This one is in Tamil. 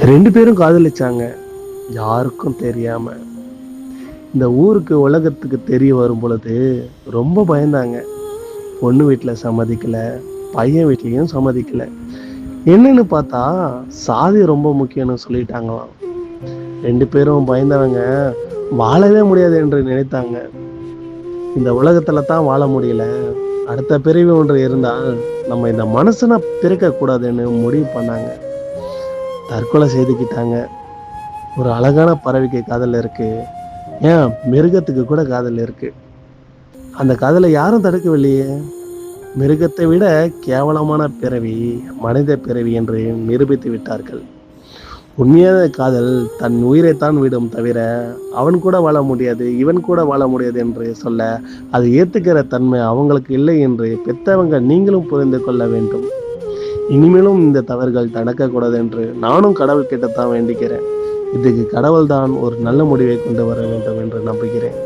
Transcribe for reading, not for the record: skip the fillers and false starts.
2 பேரும் காதலிச்சாங்க. யாருக்கும் தெரியாம. இந்த ஊருக்கு, உலகத்துக்கு தெரிய வரும் பொழுது ரொம்ப பயந்தாங்க. பொண்ணு வீட்ல சம்மதிக்கல, பையன் வீட்லயும் சம்மதிக்கல. என்னன்னு பார்த்தா, சாதி ரொம்ப முக்கியம்னு சொல்லிட்டாங்களாம். 2 பேரும் பயந்தவங்க வாழவே முடியாது என்று நினைத்தாங்க. இந்த உலகத்துல தான் வாழ முடியல. அடுத்த பிறவி ஒன்று இருந்தால் நம்ம இந்த மனுஷனை பிறக்கக்கூடாதுன்னு முடிவு பண்ணாங்க. தற்கொலை செய்துக்கிட்டாங்க. ஒரு அழகான பறவைக்கு காதல் இருக்கு. ஏன் மிருகத்துக்கு கூட காதல் இருக்கு. அந்த காதலை யாரும் தடுக்கவில்லையே. மிருகத்தை விட கேவலமான பிறவி மனித பிறவி என்று நிரூபித்து விட்டார்கள். உண்மையான காதல் தன் உயிரைத்தான் விடும் தவிர அவன் கூட வாழ முடியாது, இவன் கூட வாழ முடியாது என்று சொல்ல அது ஏத்துக்கிற தன்மை அவங்களுக்கு இல்லை என்று பெத்தவங்க நீங்களும் புரிந்து கொள்ள வேண்டும். இனிமேலும் இந்த தவறுகள் நடக்கக்கூடாது என்று நானும் கடவுள் கிட்டத்தான் வேண்டிக்கிறேன். இதுக்கு கடவுள் தான் ஒரு நல்ல முடிவை கொண்டு வர வேண்டும் என்று நம்புகிறேன்.